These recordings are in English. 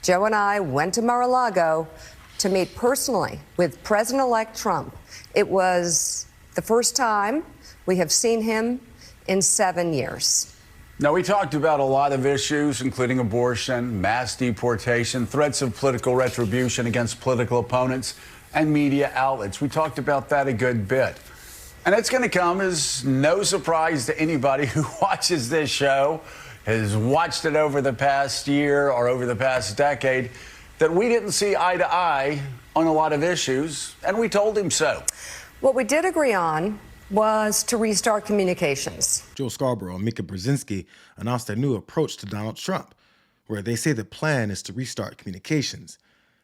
Joe and I went to Mar-a-Lago to meet personally with President-elect Trump. It was the first time we have seen him in 7 years. Now, we talked about a lot of issues, including abortion, mass deportation, threats of political retribution against political opponents, and media outlets. We talked about that a good bit. And it's going to come as no surprise to anybody who watches this show, has watched it over the past year or over the past decade, that we didn't see eye to eye on a lot of issues, and we told him so. What we did agree on was to restart communications. Joe Scarborough and Mika Brzezinski announced their new approach to Donald Trump, where they say the plan is to restart communications.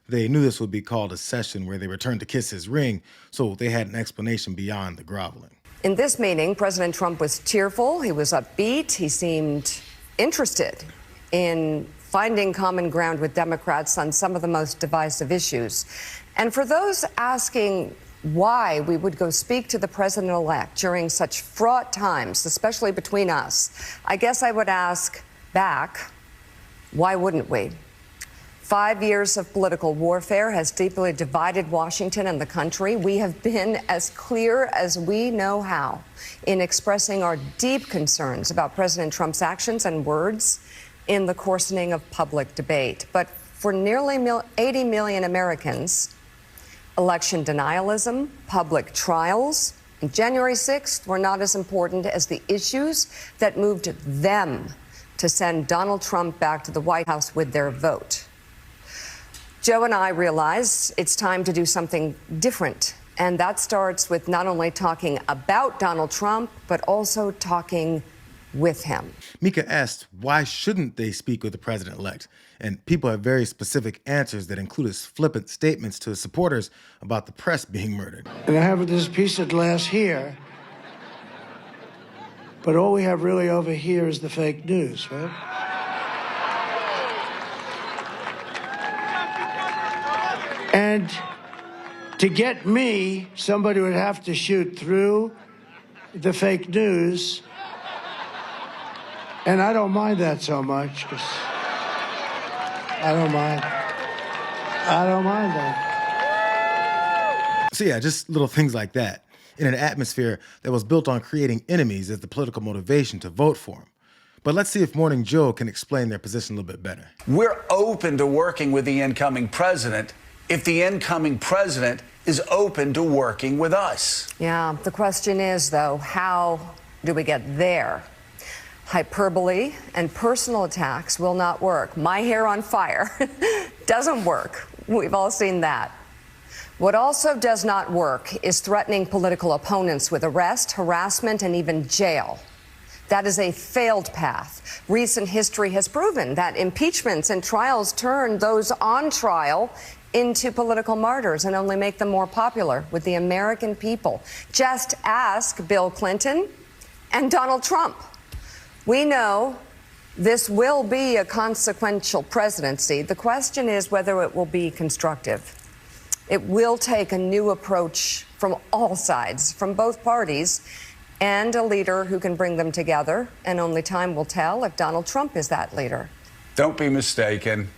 They knew this would be called a session where they returned to kiss his ring, so they had an explanation beyond the groveling. In this meeting, President Trump was cheerful, he was upbeat, he seemed interested in finding common ground with Democrats on some of the most divisive issues. And for those asking why we would go speak to the president-elect during such fraught times, especially between us, I guess I would ask back, why wouldn't we? 5 years of political warfare has deeply divided Washington and the country. We have been as clear as we know how in expressing our deep concerns about President Trump's actions and words in the coarsening of public debate. But for nearly 80 million Americans, election denialism, public trials, and January 6th were not as important as the issues that moved them to send Donald Trump back to the White House with their vote. Joe and I realize it's time to do something different, and that starts with not only talking about Donald Trump, but also talking with him. Mika asked, why shouldn't they speak with the president-elect? And people have very specific answers that include his flippant statements to his supporters about the press being murdered. And I have this piece of glass here, but all we have really over here is the fake news, right? And to get me, somebody would have to shoot through the fake news. And I don't mind that so much, because I don't mind that. So yeah, just little things like that in an atmosphere that was built on creating enemies as the political motivation to vote for him. But let's see if Morning Joe can explain their position a little bit better. We're open to working with the incoming president if the incoming president is open to working with us. Yeah, the question is, though, how do we get there? Hyperbole and personal attacks will not work. My hair on fire doesn't work. We've all seen that. What also does not work is threatening political opponents with arrest, harassment, and even jail. That is a failed path. Recent history has proven that impeachments and trials turn those on trial into political martyrs and only make them more popular with the American people. Just ask Bill Clinton and Donald Trump. We know this will be a consequential presidency. The question is whether it will be constructive. It will take a new approach from all sides, from both parties, and a leader who can bring them together. And only time will tell if Donald Trump is that leader. Don't be mistaken.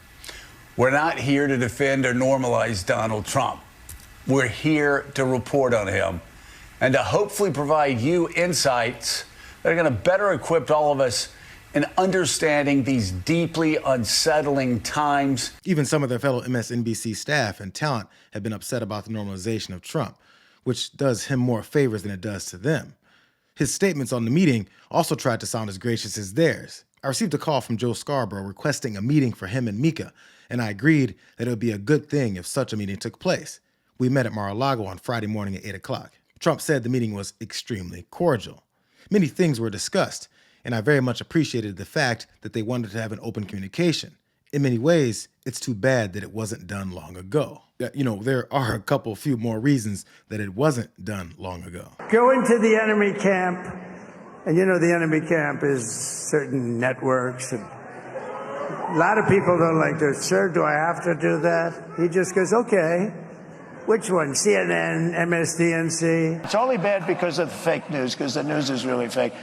We're not here to defend or normalize Donald Trump. We're here to report on him and to hopefully provide you insights that are going to better equip all of us in understanding these deeply unsettling times. Even some of their fellow MSNBC staff and talent have been upset about the normalization of Trump, which does him more favors than it does to them. His statements on the meeting also tried to sound as gracious as theirs. I received a call from Joe Scarborough requesting a meeting for him and Mika, and I agreed that it would be a good thing if such a meeting took place. We met at Mar-a-Lago on Friday morning at 8 o'clock. Trump said the meeting was extremely cordial. Many things were discussed, and I very much appreciated the fact that they wanted to have an open communication. In many ways, it's too bad that it wasn't done long ago. There are a few more reasons that it wasn't done long ago. Go into the enemy camp, and the enemy camp is certain networks, and a lot of people don't like this. Sir, do I have to do that? He just goes, okay. Which one? CNN, MSNBC? It's only bad because of the fake news, because the news is really fake.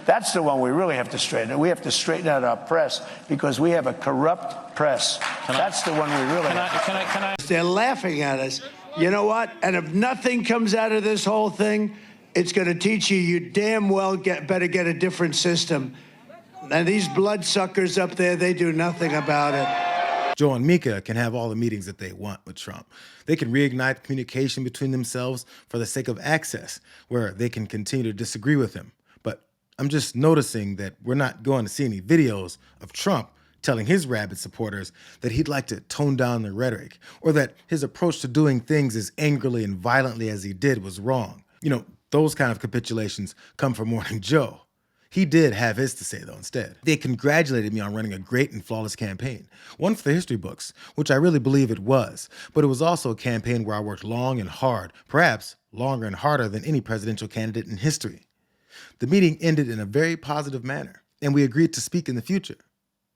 That's the one we really have to straighten. We have to straighten out our press because we have a corrupt press. That's the one we really have to. They're laughing at us. You know what? And if nothing comes out of this whole thing, it's going to teach you damn well better get a different system. And these bloodsuckers up there, they do nothing about it. Joe and Mika can have all the meetings that they want with Trump. They can reignite communication between themselves for the sake of access, where they can continue to disagree with him. But I'm just noticing that we're not going to see any videos of Trump telling his rabid supporters that he'd like to tone down the rhetoric, or that his approach to doing things as angrily and violently as he did was wrong. You know, those kind of capitulations come from Morning Joe. He did have his to say, though, instead. They congratulated me on running a great and flawless campaign, one for the history books, which I really believe it was, but it was also a campaign where I worked long and hard, perhaps longer and harder than any presidential candidate in history. The meeting ended in a very positive manner, and we agreed to speak in the future.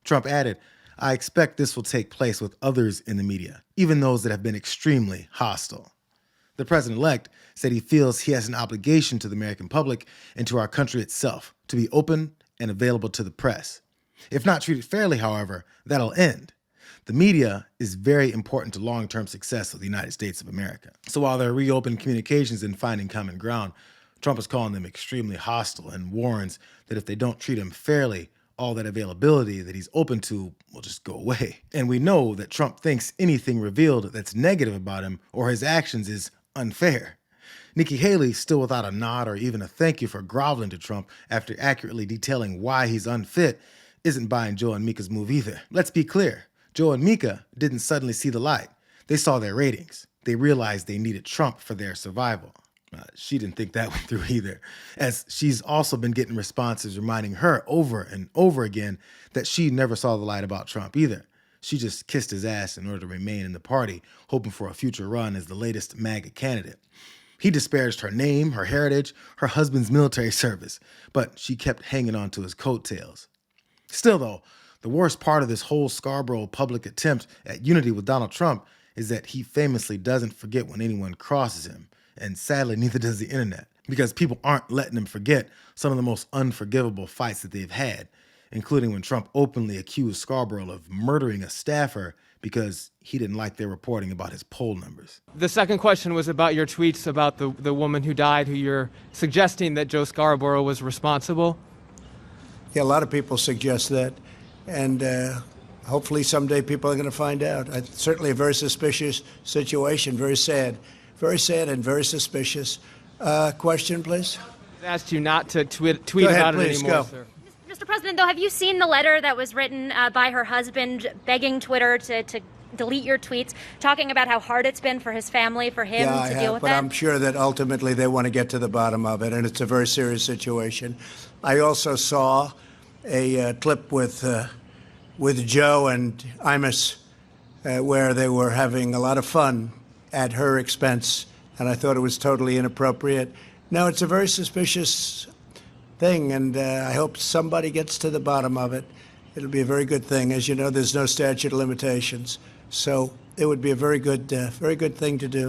Trump added, "I expect this will take place with others in the media, even those that have been extremely hostile." The president-elect said he feels he has an obligation to the American public and to our country itself to be open and available to the press. If not treated fairly, however, that'll end. The media is very important to long-term success of the United States of America. So while they're reopening communications and finding common ground, Trump is calling them extremely hostile and warns that if they don't treat him fairly, all that availability that he's open to will just go away. And we know that Trump thinks anything revealed that's negative about him or his actions is unfair. Nikki Haley, still without a nod or even a thank you for groveling to Trump after accurately detailing why he's unfit, isn't buying Joe and Mika's move either. Let's be clear, Joe and Mika didn't suddenly see the light. They saw their ratings. They realized they needed Trump for their survival. She didn't think that went through either, as she's also been getting responses reminding her over and over again that she never saw the light about Trump either. She just kissed his ass in order to remain in the party, hoping for a future run as the latest MAGA candidate. He disparaged her name, her heritage, her husband's military service, but she kept hanging on to his coattails. Still, though, the worst part of this whole Scarborough public attempt at unity with Donald Trump is that he famously doesn't forget when anyone crosses him, and sadly, neither does the internet, because people aren't letting him forget some of the most unforgivable fights that they've had, including when Trump openly accused Scarborough of murdering a staffer because he didn't like their reporting about his poll numbers. The second question was about your tweets about the woman who died, who you're suggesting that Joe Scarborough was responsible. Yeah, a lot of people suggest that, and hopefully someday people are going to find out. It's certainly a very suspicious situation, very sad and very suspicious. Question, please? I asked you not to tweet ahead, about please, it anymore, go. sir. Mr. President, though, have you seen the letter that was written by her husband begging Twitter to delete your tweets, talking about how hard it's been for his family, for him to deal with that? But I'm sure that ultimately they want to get to the bottom of it, and it's a very serious situation. I also saw a clip with Joe and Imus where they were having a lot of fun at her expense, and I thought it was totally inappropriate. No, it's a very suspicious thing, and I hope somebody gets to the bottom of it. It'll be a very good thing. As you know, there's no statute of limitations, so it would be a very good thing to do.